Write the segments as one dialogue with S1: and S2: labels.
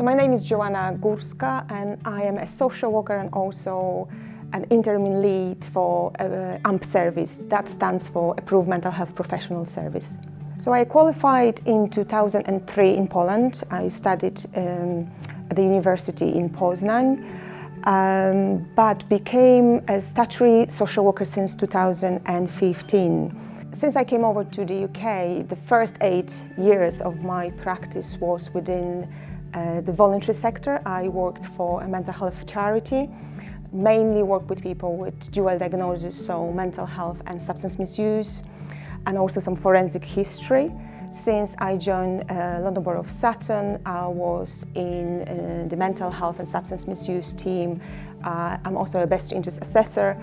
S1: So my name is Joanna Gorska and I am a social worker and also an interim lead for AMP service. That stands for Approved Mental Health Professional Service. So I qualified in 2003 in Poland. I studied at the university in Poznań, but became a statutory social worker since 2015. Since I came over to the UK, the first 8 years of my practice was within the voluntary sector. I worked for a mental health charity, mainly worked with people with dual diagnosis, so mental health and substance misuse, and also some forensic history. Since I joined London Borough of Sutton, I was in the mental health and substance misuse team. I'm also a best interest assessor,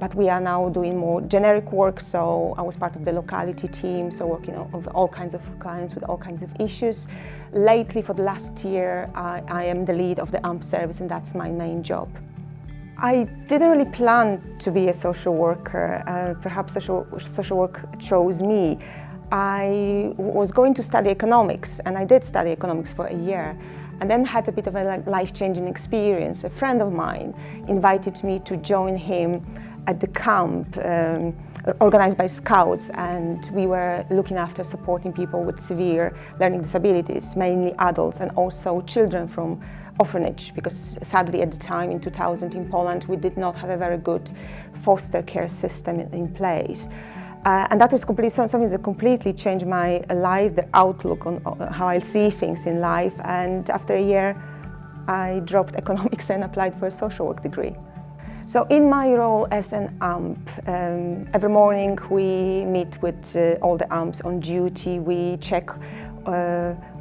S1: but we are now doing more generic work, so I was part of the locality team, so working with all kinds of clients with all kinds of issues. Lately, for the last year, I am the lead of the AMP service, and that's my main job. I didn't really plan to be a social worker. Perhaps social work chose me. I was going to study economics, and I did study economics for a year, and then had a bit of a life-changing experience. A friend of mine invited me to join him at the camp organized by Scouts, and we were looking after supporting people with severe learning disabilities, mainly adults and also children from orphanage, because sadly at the time in 2000 in Poland we did not have a very good foster care system in place. And that was something that completely changed my life, the outlook on how I see things in life. And after a year, I dropped economics and applied for a social work degree. So in my role as an AMP, every morning we meet with all the AMPs on duty. We check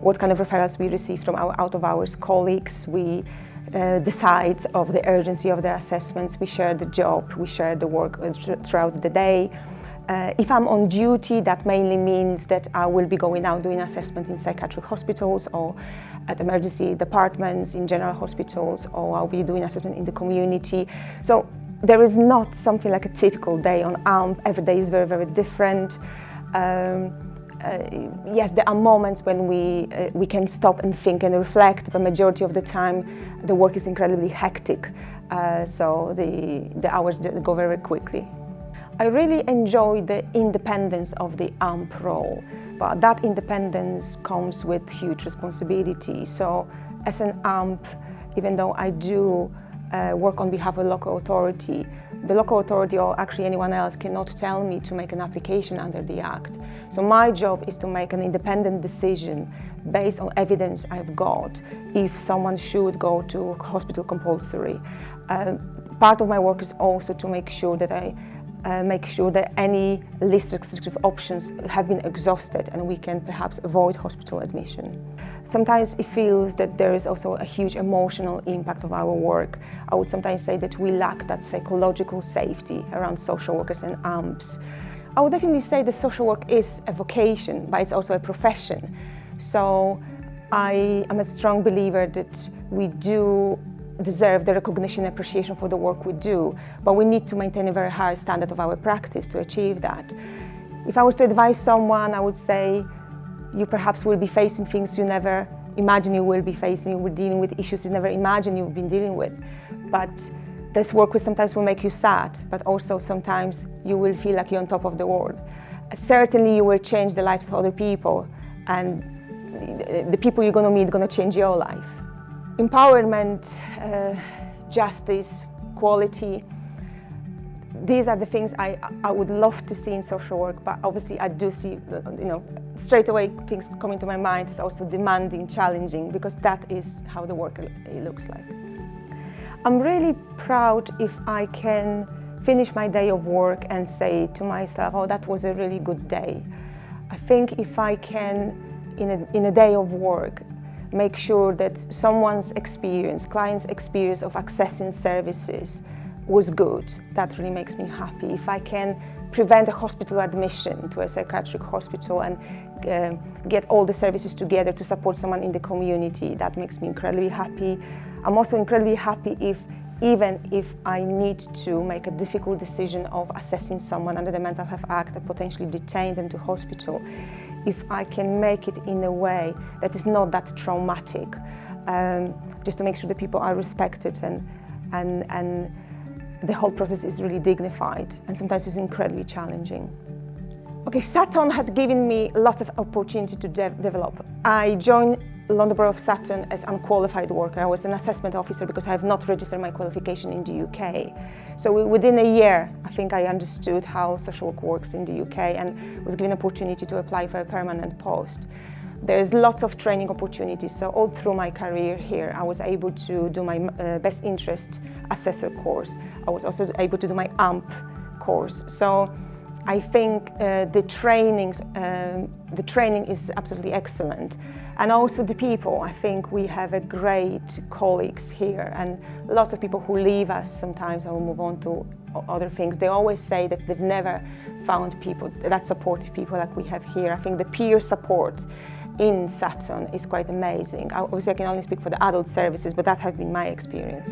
S1: what kind of referrals we receive from our out-of-hours colleagues. We decide of the urgency of the assessments. We share the job, we share the work throughout the day. If I'm on duty, that mainly means that I will be going out doing assessment in psychiatric hospitals or at emergency departments, in general hospitals, or I'll be doing assessment in the community. So there is not something like a typical day on AMP. Every day is very, very different. Yes, there are moments when we can stop and think and reflect, but majority of the time the work is incredibly hectic, so the hours go very quickly. I really enjoy the independence of the AMP role, but that independence comes with huge responsibility. So as an AMP, even though I do work on behalf of a local authority, the local authority or actually anyone else cannot tell me to make an application under the Act. So my job is to make an independent decision based on evidence I've got if someone should go to hospital compulsory. Part of my work is also to make sure that make sure that any least restrictive options have been exhausted and we can perhaps avoid hospital admission. Sometimes it feels that there is also a huge emotional impact of our work. I would sometimes say that we lack that psychological safety around social workers and AMPs. I would definitely say that social work is a vocation, but it's also a profession. So I am a strong believer that we do deserve the recognition and appreciation for the work we do, but we need to maintain a very high standard of our practice to achieve that. If I was to advise someone, I would say you perhaps will be facing things you never imagine you will be facing. You will be dealing with issues you never imagined you've been dealing with. But this work sometimes will make you sad, but also sometimes you will feel like you're on top of the world. Certainly you will change the lives of other people, and the people you're going to meet are going to change your life. Empowerment, justice, quality, these are the things I would love to see in social work, but obviously I do see, straight away things coming to my mind is also demanding, challenging, because that is how the work looks like. I'm really proud if I can finish my day of work and say to myself, oh, that was a really good day. I think if I can, in a day of work, make sure that someone's experience, client's experience of accessing services was good, that really makes me happy. If I can prevent a hospital admission to a psychiatric hospital and get all the services together to support someone in the community, that makes me incredibly happy. I'm also incredibly happy even if I need to make a difficult decision of assessing someone under the Mental Health Act and potentially detain them to hospital, if I can make it in a way that is not that traumatic, just to make sure that people are respected and the whole process is really dignified, and sometimes it's incredibly challenging. Okay, Sutton had given me lots of opportunity to develop. I joined London Borough of Sutton as unqualified worker. I was an assessment officer because I have not registered my qualification in the UK. So within a year, I think I understood how social work works in the UK and was given opportunity to apply for a permanent post. There is lots of training opportunities, so all through my career here, I was able to do my best interest assessor course. I was also able to do my AMP course. So I think the training is absolutely excellent. And also the people, I think we have a great colleagues here, and lots of people who leave us sometimes and will move on to other things. They always say that they've never found people, that supportive people like we have here. I think the peer support in Sutton is quite amazing. Obviously I can only speak for the adult services, but that has been my experience.